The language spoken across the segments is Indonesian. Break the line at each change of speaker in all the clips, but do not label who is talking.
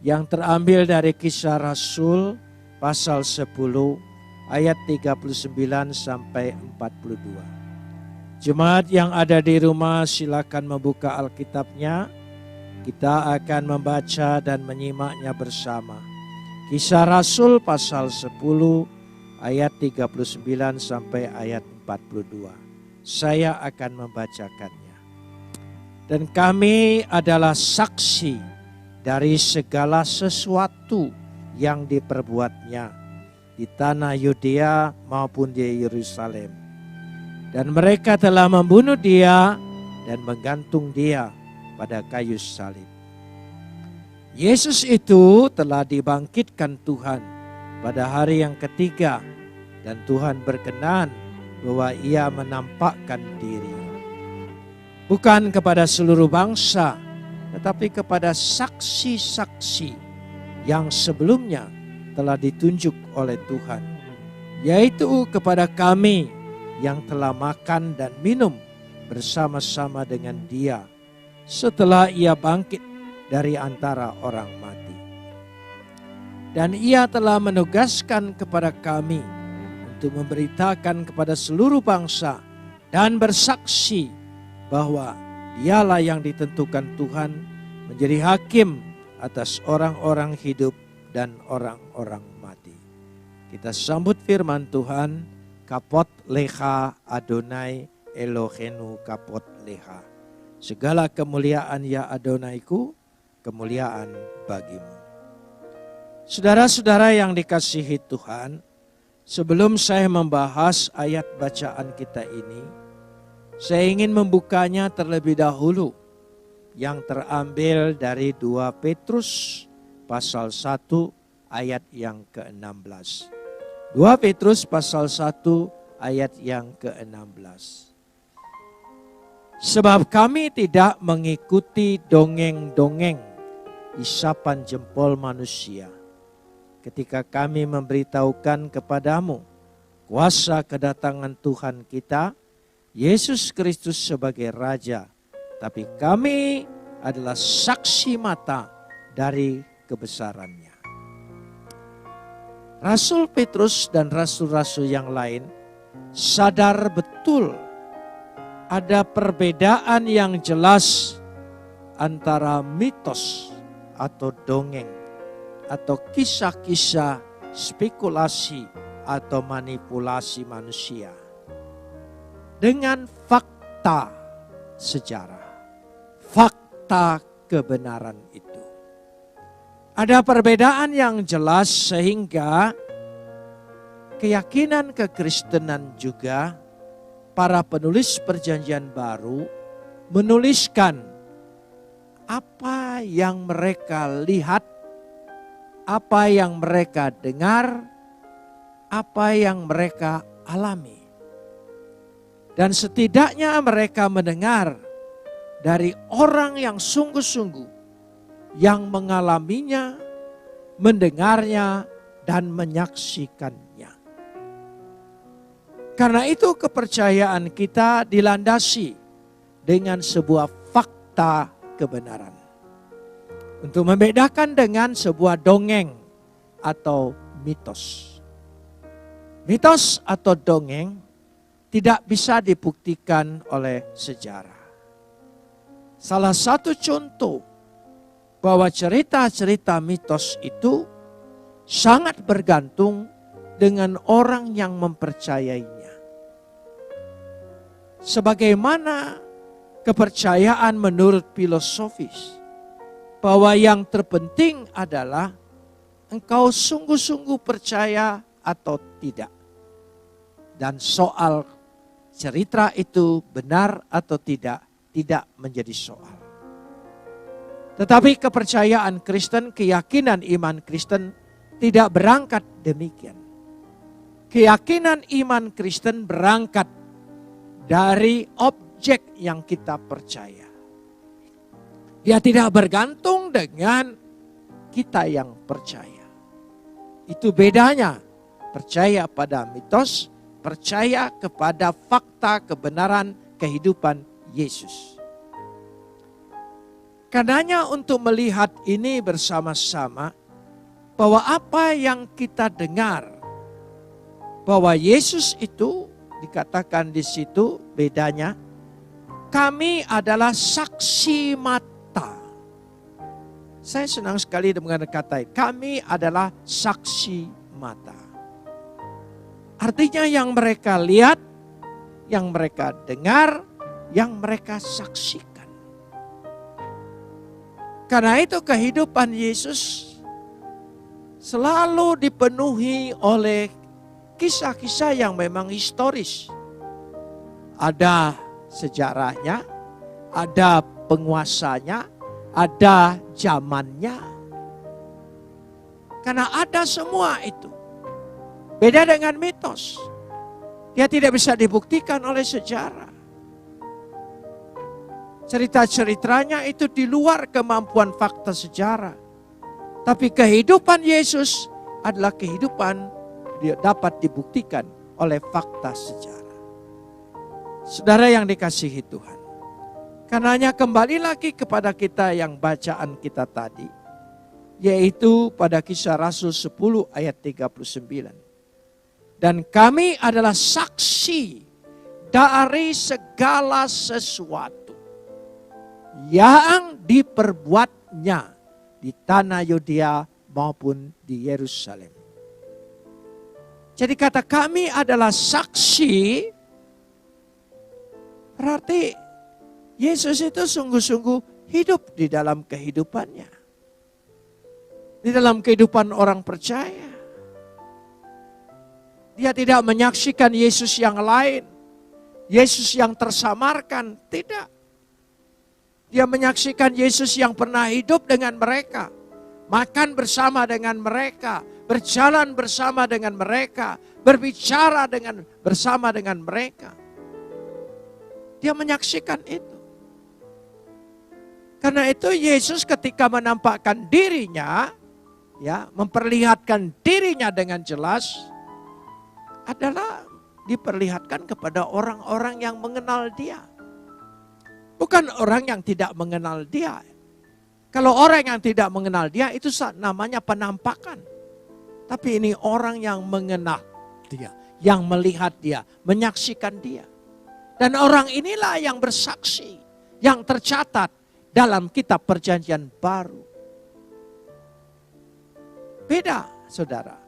yang terambil dari Kisah Rasul pasal 10 ayat 39 sampai 42. Jemaat yang ada di rumah silakan membuka Alkitabnya. Kita akan membaca dan menyimaknya bersama. Kisah Rasul pasal 10 ayat 39 sampai ayat 42. Saya akan membacakannya. Dan kami adalah saksi dari segala sesuatu yang diperbuatnya di tanah Yudea maupun di Yerusalem. Dan mereka telah membunuh dia dan menggantung dia pada kayu salib. Yesus itu telah dibangkitkan Tuhan pada hari yang ketiga, dan Tuhan berkenan bahwa ia menampakkan diri. Bukan kepada seluruh bangsa, tetapi kepada saksi-saksi yang sebelumnya telah ditunjuk oleh Tuhan, yaitu kepada kami yang telah makan dan minum bersama-sama dengan dia setelah ia bangkit dari antara orang mati. Dan ia telah menugaskan kepada kami untuk memberitakan kepada seluruh bangsa dan bersaksi bahwa dialah yang ditentukan Tuhan menjadi hakim atas orang-orang hidup dan orang-orang mati. Kita sambut firman Tuhan. Kapot leha Adonai Elohenu kapot leha. Segala kemuliaan ya Adonaiku, kemuliaan bagimu. Saudara-saudara yang dikasihi Tuhan, sebelum saya membahas ayat bacaan kita ini, saya ingin membukanya terlebih dahulu yang terambil dari 2 Petrus pasal 1 ayat yang ke-16. 2 Petrus pasal 1 ayat yang ke-16. Sebab kami tidak mengikuti dongeng-dongeng isapan jempol manusia ketika kami memberitahukan kepadamu kuasa kedatangan Tuhan kita, Yesus Kristus sebagai Raja. Tapi kami adalah saksi mata dari kebesarannya. Rasul Petrus dan rasul-rasul yang lain sadar betul ada perbedaan yang jelas antara mitos atau dongeng atau kisah-kisah spekulasi atau manipulasi manusia dengan fakta sejarah, fakta kebenaran itu. Ada perbedaan yang jelas sehingga keyakinan kekristenan juga para penulis perjanjian baru menuliskan apa yang mereka lihat, apa yang mereka dengar, apa yang mereka alami. Dan setidaknya mereka mendengar dari orang yang sungguh-sungguh yang mengalaminya, mendengarnya, dan menyaksikannya. Karena itu kepercayaan kita dilandasi dengan sebuah fakta kebenaran. Untuk membedakan dengan sebuah dongeng atau mitos. Mitos atau dongeng tidak bisa dibuktikan oleh sejarah. Salah satu contoh bahwa cerita-cerita mitos itu sangat bergantung dengan orang yang mempercayainya. Sebagaimana kepercayaan menurut filosofis bahwa yang terpenting adalah engkau sungguh-sungguh percaya atau tidak. Dan soal cerita itu benar atau tidak menjadi soal. Tetapi kepercayaan Kristen, keyakinan iman Kristen tidak berangkat demikian. Keyakinan iman Kristen berangkat dari objek yang kita percaya. Dia tidak bergantung dengan kita yang percaya. Itu bedanya percaya pada mitos, percaya kepada fakta kebenaran kehidupan Yesus. Karenanya untuk melihat ini bersama-sama, bahwa apa yang kita dengar, bahwa Yesus itu dikatakan di situ bedanya, kami adalah saksi mata. Saya senang sekali dengan kata kami adalah saksi mata. Artinya yang mereka lihat, yang mereka dengar, yang mereka saksikan. Karena itu kehidupan Yesus selalu dipenuhi oleh kisah-kisah yang memang historis. Ada sejarahnya, ada penguasanya, ada zamannya. Karena ada semua itu. Beda dengan mitos. Dia tidak bisa dibuktikan oleh sejarah. Cerita-ceritanya itu di luar kemampuan fakta sejarah. Tapi kehidupan Yesus adalah kehidupan yang dapat dibuktikan oleh fakta sejarah. Saudara yang dikasihi Tuhan. Karenanya kembali lagi kepada kita yang bacaan kita tadi. Yaitu pada Kisah Rasul 10 ayat 39. Dan kami adalah saksi dari segala sesuatu yang diperbuatnya di tanah Yudea maupun di Yerusalem. Jadi kata kami adalah saksi, berarti Yesus itu sungguh-sungguh hidup di dalam kehidupannya. Di dalam kehidupan orang percaya. Dia tidak menyaksikan Yesus yang lain. Yesus yang tersamarkan, tidak. Dia menyaksikan Yesus yang pernah hidup dengan mereka. Makan bersama dengan mereka. Berjalan bersama dengan mereka. Berbicara bersama dengan mereka. Dia menyaksikan itu. Karena itu Yesus ketika menampakkan dirinya, ya, memperlihatkan dirinya dengan jelas, adalah diperlihatkan kepada orang-orang yang mengenal dia. Bukan orang yang tidak mengenal dia. Kalau orang yang tidak mengenal dia itu namanya penampakan. Tapi ini orang yang mengenal dia, yang melihat dia, menyaksikan dia. Dan orang inilah yang bersaksi, yang tercatat dalam kitab Perjanjian Baru. Beda, saudara.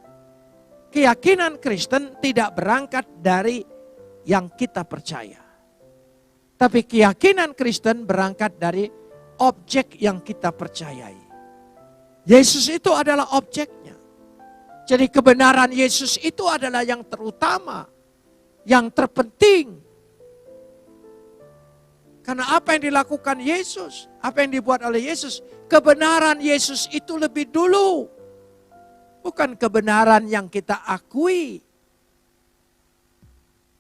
Keyakinan Kristen tidak berangkat dari yang kita percaya. Tapi keyakinan Kristen berangkat dari objek yang kita percayai. Yesus itu adalah objeknya. Jadi kebenaran Yesus itu adalah yang terutama, yang terpenting. Karena apa yang dilakukan Yesus, apa yang dibuat oleh Yesus, kebenaran Yesus itu lebih dulu. Bukan kebenaran yang kita akui.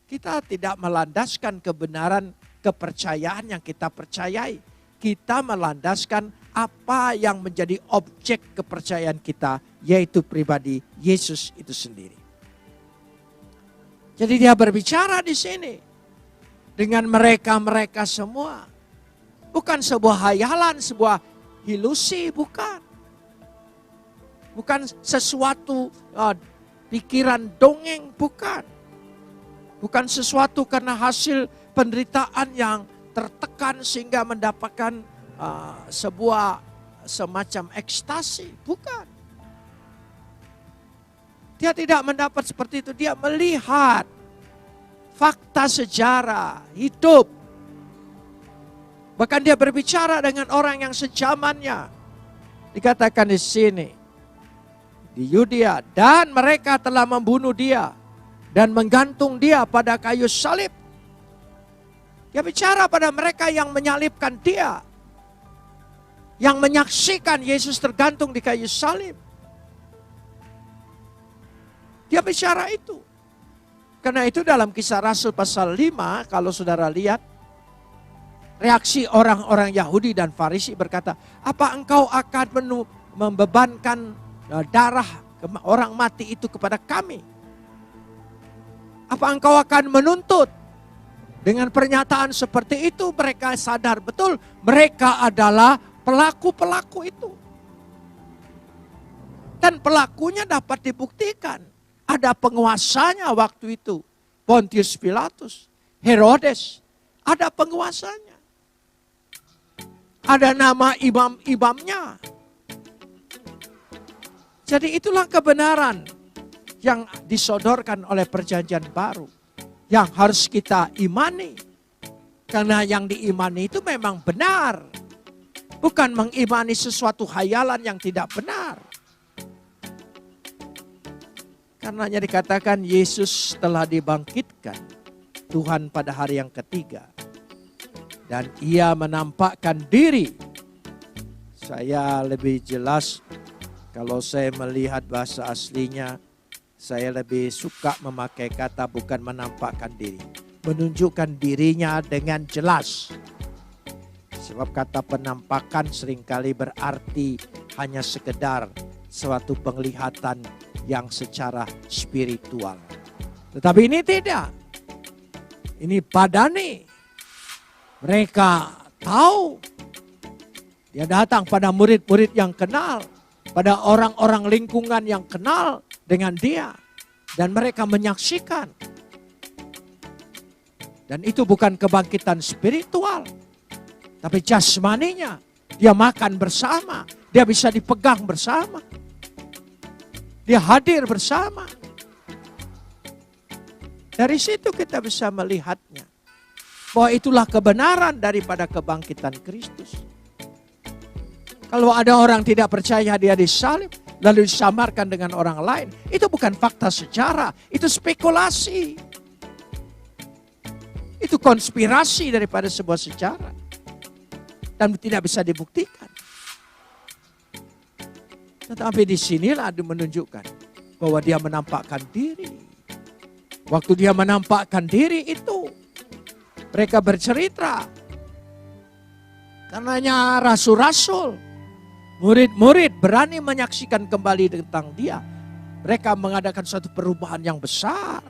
Kita tidak melandaskan kebenaran kepercayaan yang kita percayai. Kita melandaskan apa yang menjadi objek kepercayaan kita, yaitu pribadi Yesus itu sendiri. Jadi dia berbicara di sini dengan mereka-mereka semua. Bukan sebuah hayalan, sebuah ilusi, bukan. Bukan sesuatu pikiran dongeng, bukan. Bukan sesuatu karena hasil penderitaan yang tertekan sehingga mendapatkan sebuah semacam ekstasi, bukan. Dia tidak mendapat seperti itu, dia melihat fakta sejarah, hidup. Bahkan dia berbicara dengan orang yang sejamannya. Dikatakan di sini, di Yudea, dan mereka telah membunuh dia dan menggantung dia pada kayu salib. Dia bicara pada mereka yang menyalibkan dia, yang menyaksikan Yesus tergantung di kayu salib. Dia bicara itu. Karena itu dalam Kisah Rasul pasal 5, kalau saudara lihat, reaksi orang-orang Yahudi dan Farisi berkata, apa engkau akan membebankan darah orang mati itu kepada kami? Apa engkau akan menuntut? Dengan pernyataan seperti itu mereka sadar betul mereka adalah pelaku-pelaku itu. Dan pelakunya dapat dibuktikan. Ada penguasanya waktu itu. Pontius Pilatus, Herodes, ada penguasanya. Ada nama imam-imamnya. Jadi itulah kebenaran yang disodorkan oleh perjanjian baru. Yang harus kita imani. Karena yang diimani itu memang benar. Bukan mengimani sesuatu hayalan yang tidak benar. Karenanya dikatakan Yesus telah dibangkitkan Tuhan pada hari yang ketiga. Dan ia menampakkan diri. Saya lebih jelas kalau saya melihat bahasa aslinya. Saya lebih suka memakai kata bukan menampakkan diri. Menunjukkan dirinya dengan jelas. Sebab kata penampakan seringkali berarti hanya sekedar suatu penglihatan yang secara spiritual. Tetapi ini tidak. Ini padani. Mereka tahu. Dia datang pada murid-murid yang kenal. Pada orang-orang lingkungan yang kenal dengan dia. Dan mereka menyaksikan. Dan itu bukan kebangkitan spiritual. Tapi jasmaninya. Dia makan bersama. Dia bisa dipegang bersama. Dia hadir bersama. Dari situ kita bisa melihatnya. Bahwa itulah kebenaran daripada kebangkitan Kristus. Kalau ada orang tidak percaya dia disalib, lalu disamarkan dengan orang lain. Itu bukan fakta sejarah, itu spekulasi. Itu konspirasi daripada sebuah sejarah. Dan tidak bisa dibuktikan. Tetapi disinilah menunjukkan bahwa dia menampakkan diri. Waktu dia menampakkan diri itu, mereka bercerita. Karenanya rasul-rasul, murid-murid berani menyaksikan kembali tentang dia. Mereka mengadakan suatu perubahan yang besar.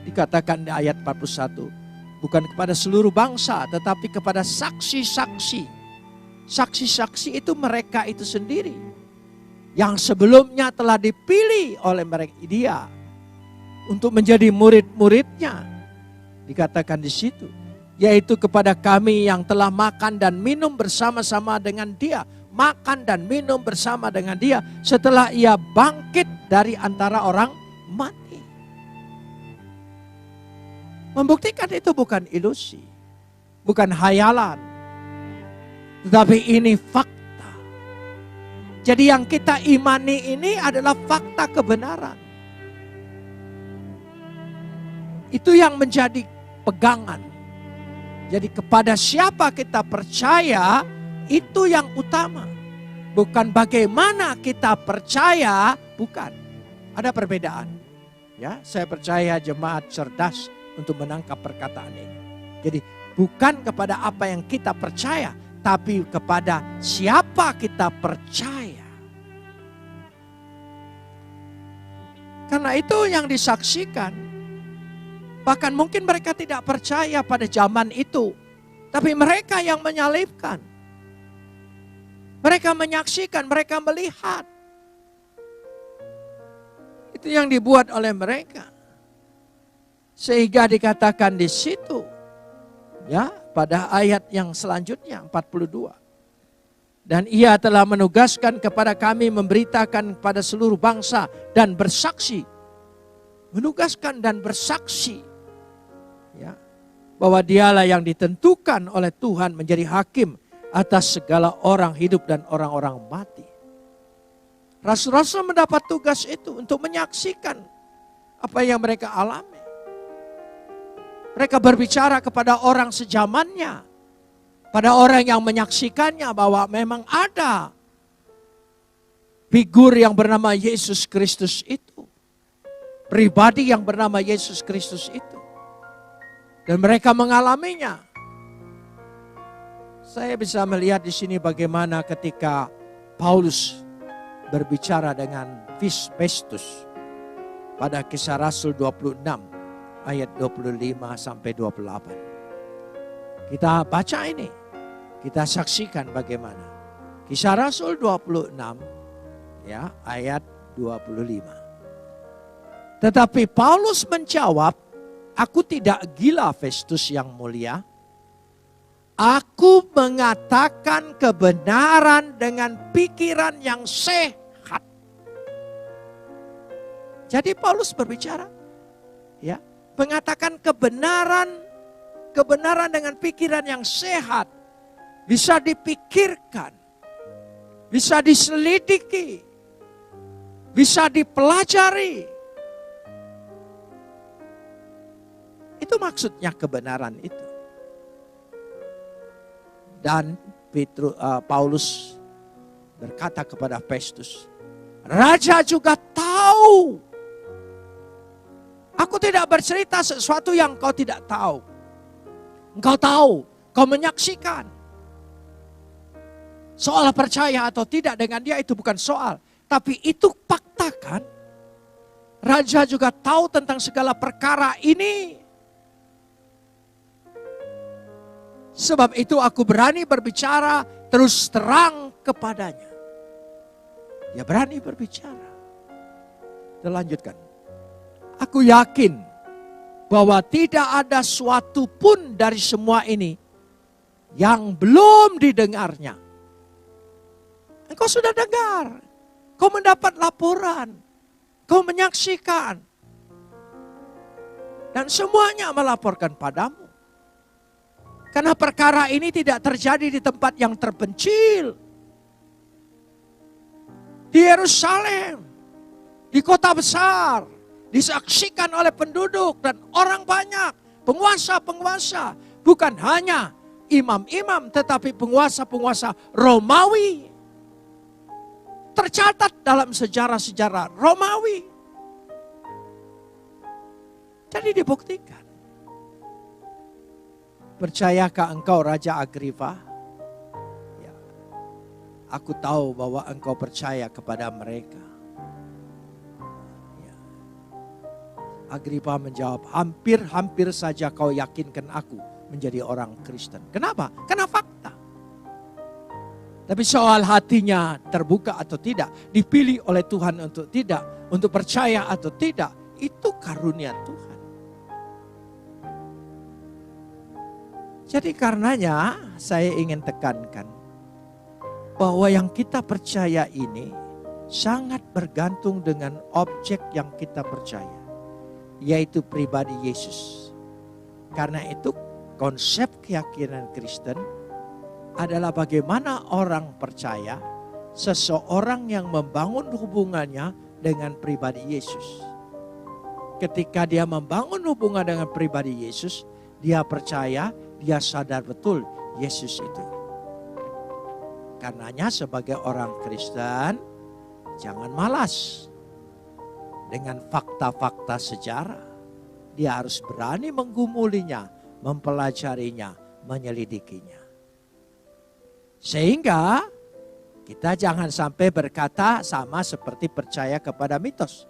Dikatakan di ayat 41, bukan kepada seluruh bangsa, tetapi kepada saksi-saksi. Saksi-saksi itu mereka itu sendiri. Yang sebelumnya telah dipilih oleh mereka dia. Untuk menjadi murid-muridnya. Dikatakan di situ. Yaitu kepada kami yang telah makan dan minum bersama-sama dengan dia. Makan dan minum bersama dengan dia. Setelah ia bangkit dari antara orang mati. Membuktikan itu bukan ilusi. Bukan hayalan. Tetapi ini fakta. Jadi yang kita imani ini adalah fakta kebenaran. Itu yang menjadi pegangan. Jadi kepada siapa kita percaya, itu yang utama. Bukan bagaimana kita percaya, bukan. Ada perbedaan. Ya, saya percaya jemaat cerdas untuk menangkap perkataan ini. Jadi bukan kepada apa yang kita percaya, tapi kepada siapa kita percaya. Karena itu yang disaksikan. Bahkan mungkin mereka tidak percaya pada zaman itu. Tapi mereka yang menyalibkan. Mereka menyaksikan, mereka melihat. Itu yang dibuat oleh mereka. Sehingga dikatakan di situ. Ya, pada ayat yang selanjutnya 42. Dan ia telah menugaskan kepada kami memberitakan kepada seluruh bangsa dan bersaksi. Menugaskan dan bersaksi. Ya, bahwa dialah yang ditentukan oleh Tuhan menjadi hakim atas segala orang hidup dan orang-orang mati. Rasul-rasul mendapat tugas itu untuk menyaksikan apa yang mereka alami. Mereka berbicara kepada orang sejamannya. Pada orang yang menyaksikannya bahwa memang ada figur yang bernama Yesus Kristus itu. Pribadi yang bernama Yesus Kristus itu. Dan mereka mengalaminya. Saya bisa melihat di sini bagaimana ketika Paulus berbicara dengan Festus pada Kisah Rasul 26 ayat 25 sampai 28. Kita baca ini. Kita saksikan bagaimana. Kisah Rasul 26 ya, ayat 25. Tetapi Paulus menjawab, aku tidak gila Festus yang mulia. Aku mengatakan kebenaran dengan pikiran yang sehat. Jadi Paulus berbicara, ya, mengatakan kebenaran dengan pikiran yang sehat. Bisa dipikirkan, bisa diselidiki, bisa dipelajari. Itu maksudnya kebenaran itu. Dan Paulus berkata kepada Festus, Raja juga tahu. Aku tidak bercerita sesuatu yang kau tidak tahu. Engkau tahu, kau menyaksikan. Soal percaya atau tidak dengan dia itu bukan soal. Tapi itu fakta kan? Raja juga tahu tentang segala perkara ini. Sebab itu aku berani berbicara terus terang kepadanya. Dia berani berbicara. Kita lanjutkan. Aku yakin bahwa tidak ada suatu pun dari semua ini yang belum didengarnya. Engkau sudah dengar, kau mendapat laporan, kau menyaksikan. Dan semuanya melaporkan padamu. Karena perkara ini tidak terjadi di tempat yang terpencil. Di Yerusalem, di kota besar, disaksikan oleh penduduk dan orang banyak, penguasa-penguasa. Bukan hanya imam-imam, tetapi penguasa-penguasa Romawi. Tercatat dalam sejarah-sejarah Romawi. Jadi dibuktikan. Percayakah engkau Raja Agripa? Ya, aku tahu bahwa engkau percaya kepada mereka. Ya. Agripa menjawab, hampir-hampir saja kau yakinkan aku menjadi orang Kristen. Kenapa? Karena fakta. Tapi soal hatinya terbuka atau tidak, dipilih oleh Tuhan untuk tidak, untuk percaya atau tidak, itu karunia Tuhan. Jadi karenanya saya ingin tekankan bahwa yang kita percaya ini sangat bergantung dengan objek yang kita percaya, yaitu pribadi Yesus. Karena itu konsep keyakinan Kristen adalah bagaimana orang percaya, seseorang yang membangun hubungannya dengan pribadi Yesus. Ketika dia membangun hubungan dengan pribadi Yesus, dia percaya, dia sadar betul Yesus itu. Karenanya sebagai orang Kristen, jangan malas dengan fakta-fakta sejarah. Dia harus berani menggumulinya, mempelajarinya, menyelidikinya. Sehingga kita jangan sampai berkata sama seperti percaya kepada mitos.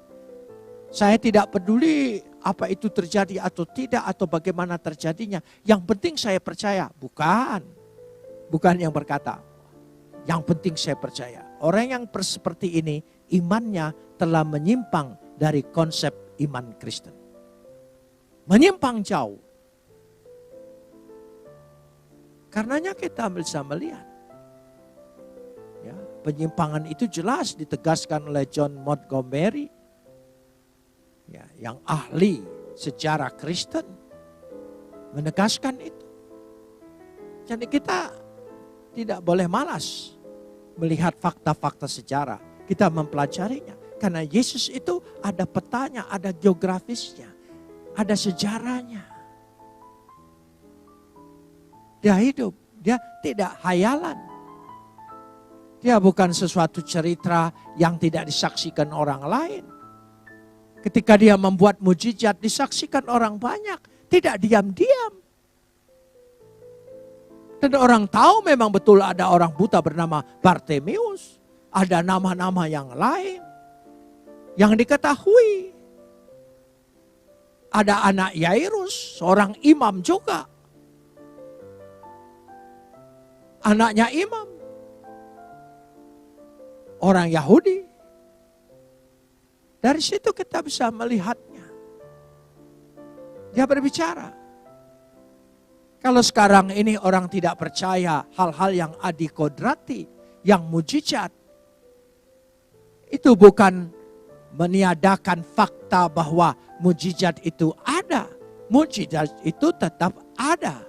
Saya tidak peduli apa itu terjadi atau tidak atau bagaimana terjadinya. Yang penting saya percaya. Bukan yang berkata. Yang penting saya percaya. Orang yang seperti ini imannya telah menyimpang dari konsep iman Kristen. Menyimpang jauh. Karenanya kita bisa melihat. Ya, penyimpangan itu jelas ditegaskan oleh John Montgomery, ya, yang ahli sejarah Kristen, menegaskan itu. Jadi kita tidak boleh malas melihat fakta-fakta sejarah. Kita mempelajarinya. Karena Yesus itu ada petanya, ada geografisnya, ada sejarahnya. Dia hidup, dia tidak hayalan. Dia bukan sesuatu cerita yang tidak disaksikan orang lain. Ketika dia membuat mujizat disaksikan orang banyak. Tidak diam-diam. Dan orang tahu memang betul ada orang buta bernama Bartimeus. Ada nama-nama yang lain. Yang diketahui. Ada anak Yairus, seorang imam juga. anaknya imam, orang Yahudi. Dari situ kita bisa melihatnya. Dia berbicara. Kalau sekarang ini orang tidak percaya hal-hal yang adikodrati, yang mujizat, itu bukan meniadakan fakta bahwa mujizat itu ada. Mujizat itu tetap ada.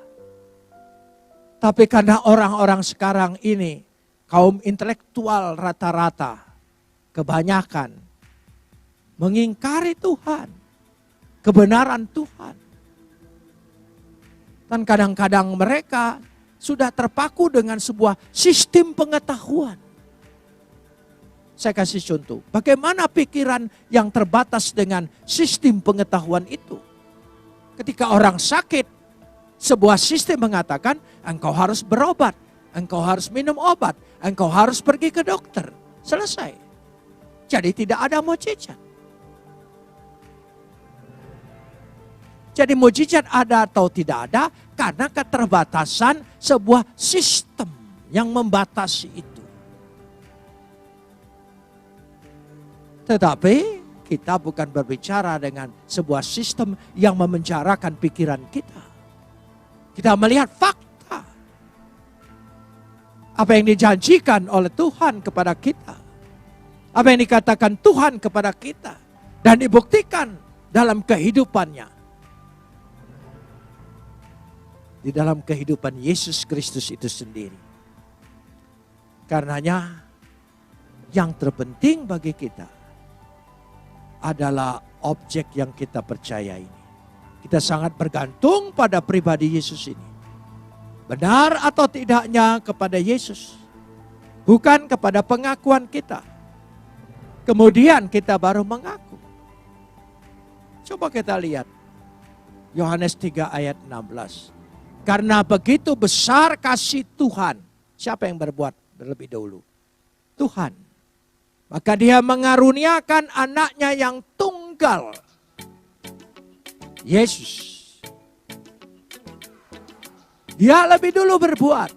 Tapi karena orang-orang sekarang ini, kaum intelektual rata-rata, kebanyakan mengingkari Tuhan, kebenaran Tuhan. Dan kadang-kadang mereka sudah terpaku dengan sebuah sistem pengetahuan. Saya kasih contoh, bagaimana pikiran yang terbatas dengan sistem pengetahuan itu. Ketika orang sakit, sebuah sistem mengatakan, engkau harus berobat, engkau harus minum obat, engkau harus pergi ke dokter. Selesai. Jadi tidak ada mujizat. Jadi mujizat ada atau tidak ada karena keterbatasan sebuah sistem yang membatasi itu. Tetapi kita bukan berbicara dengan sebuah sistem yang memenjarakan pikiran kita. Kita melihat fakta. Apa yang dijanjikan oleh Tuhan kepada kita. Apa yang dikatakan Tuhan kepada kita. Dan dibuktikan dalam kehidupannya. Di dalam kehidupan Yesus Kristus itu sendiri. Karenanya yang terpenting bagi kita adalah objek yang kita percaya ini. Kita sangat bergantung pada pribadi Yesus ini. Benar atau tidaknya kepada Yesus. Bukan kepada pengakuan kita. Kemudian kita baru mengaku. Coba kita lihat. Yohanes 3 ayat 16. Karena begitu besar kasih Tuhan. Siapa yang berbuat terlebih dahulu? Tuhan. Maka dia mengaruniakan anaknya yang tunggal. Yesus. Dia lebih dulu berbuat.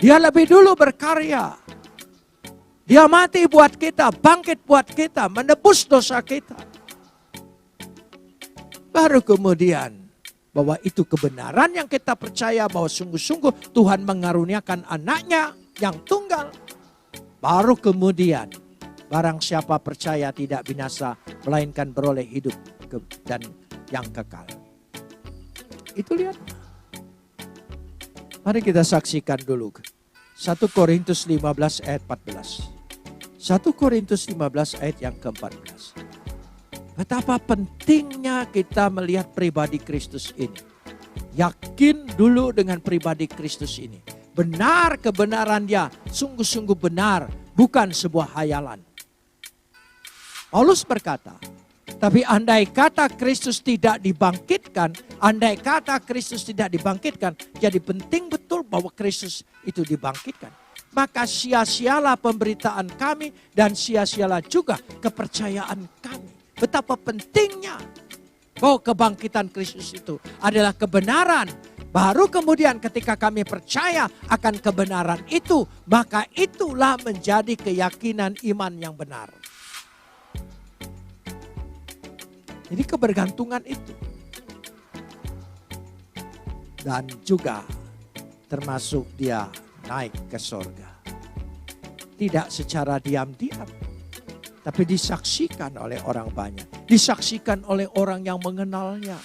Dia lebih dulu berkarya. Dia mati buat kita, bangkit buat kita, menebus dosa kita. Baru kemudian bahwa itu kebenaran yang kita percaya bahwa sungguh-sungguh Tuhan mengaruniakan anaknya yang tunggal. Baru kemudian barang siapa percaya tidak binasa melainkan beroleh hidup dan yang kekal. Itu lihat. Mari kita saksikan dulu. 1 Korintus 15 ayat 14. 1 Korintus 15 ayat yang ke-14. Betapa pentingnya kita melihat pribadi Kristus ini. Yakin dulu dengan pribadi Kristus ini. Benar kebenaran dia, sungguh-sungguh benar, bukan sebuah hayalan. Paulus berkata, tapi andai kata Kristus tidak dibangkitkan, jadi penting betul bahwa Kristus itu dibangkitkan. Maka sia-sialah pemberitaan kami dan sia-sialah juga kepercayaan kami. Betapa pentingnya bahwa kebangkitan Kristus itu adalah kebenaran. Baru kemudian ketika kami percaya akan kebenaran itu, maka itulah menjadi keyakinan iman yang benar. Jadi kebergantungan itu. Dan juga termasuk dia naik ke sorga. Tidak secara diam-diam. Tapi disaksikan oleh orang banyak. Disaksikan oleh orang yang mengenalnya.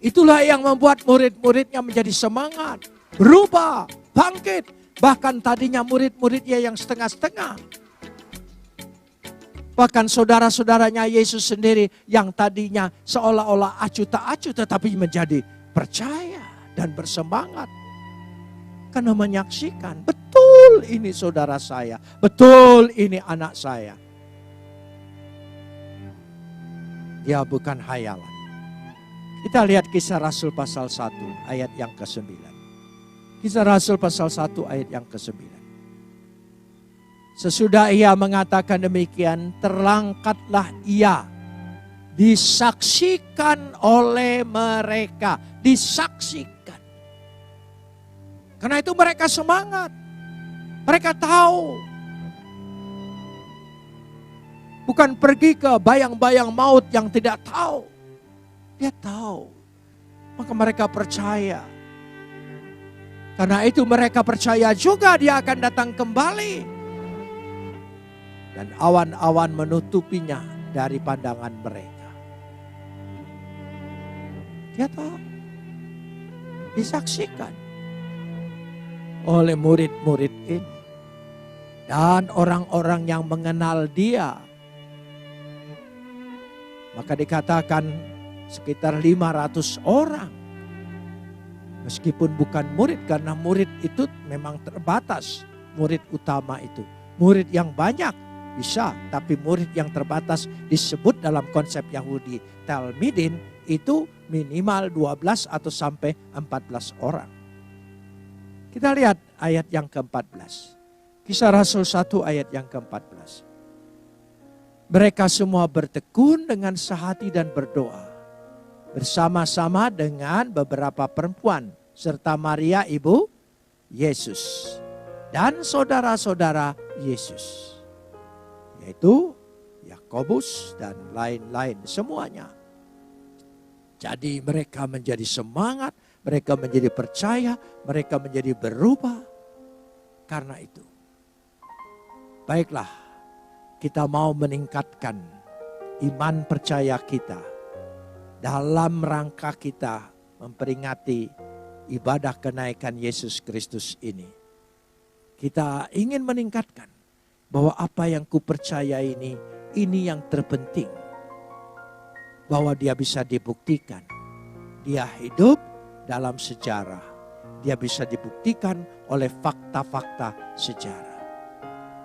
Itulah yang membuat murid-muridnya menjadi semangat. Berubah, bangkit. Bahkan tadinya murid-muridnya yang setengah-setengah. Bahkan saudara-saudaranya Yesus sendiri yang tadinya seolah-olah acuh tak acuh tetapi menjadi percaya dan bersemangat. Karena menyaksikan, betul ini saudara saya, betul ini anak saya. Dia bukan hayalan. Kita lihat Kisah Rasul pasal 1 ayat yang ke-9. Kisah Rasul pasal 1 ayat yang ke-9. Sesudah ia mengatakan demikian, terangkatlah ia. Disaksikan oleh mereka. Disaksikan. Karena itu mereka semangat. Mereka tahu. Bukan pergi ke bayang-bayang maut yang tidak tahu. Dia tahu. Maka mereka percaya. Karena itu mereka percaya juga dia akan datang kembali. Dan awan-awan menutupinya dari pandangan mereka. Dia tahu. Disaksikan oleh murid-murid ini. Dan orang-orang yang mengenal dia. Maka dikatakan sekitar 500 orang. Meskipun bukan murid, karena murid itu memang terbatas. Murid utama itu. Murid yang banyak bisa, tapi murid yang terbatas disebut dalam konsep Yahudi Talmidin itu minimal 12 atau sampai 14 orang. Kita lihat ayat yang ke-14. Kisah Rasul 1 ayat yang ke-14. Mereka semua bertekun dengan sehati dan berdoa. Bersama-sama dengan beberapa perempuan. Serta Maria ibu Yesus. Dan saudara-saudara Yesus. Yaitu Yakobus dan lain-lain semuanya. Jadi mereka menjadi semangat. Mereka menjadi percaya. Mereka menjadi berubah. Karena itu. Baiklah. Kita mau meningkatkan iman percaya kita. Dalam rangka kita memperingati ibadah kenaikan Yesus Kristus ini. Kita ingin meningkatkan bahwa apa yang kupercaya ini yang terpenting. Bahwa dia bisa dibuktikan. Dia hidup dalam sejarah. Dia bisa dibuktikan oleh fakta-fakta sejarah.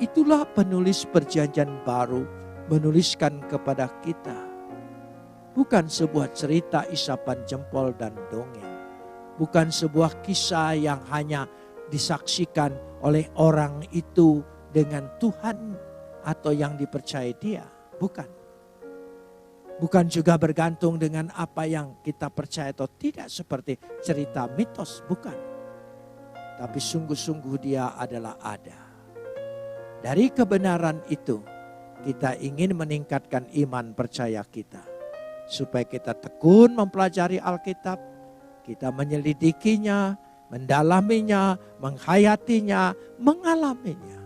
Itulah penulis perjanjian baru menuliskan kepada kita. Bukan sebuah cerita isapan jempol dan dongeng. Bukan sebuah kisah yang hanya disaksikan oleh orang itu dengan Tuhan atau yang dipercayai dia. Bukan. Bukan juga bergantung dengan apa yang kita percaya atau tidak seperti cerita mitos. Bukan. Tapi sungguh-sungguh dia adalah ada. Dari kebenaran itu kita ingin meningkatkan iman percaya kita. Supaya kita tekun mempelajari Alkitab, kita menyelidikinya, mendalaminya, menghayatinya, mengalaminya.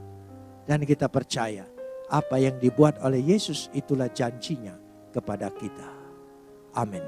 Dan kita percaya apa yang dibuat oleh Yesus itulah janjinya kepada kita. Amin.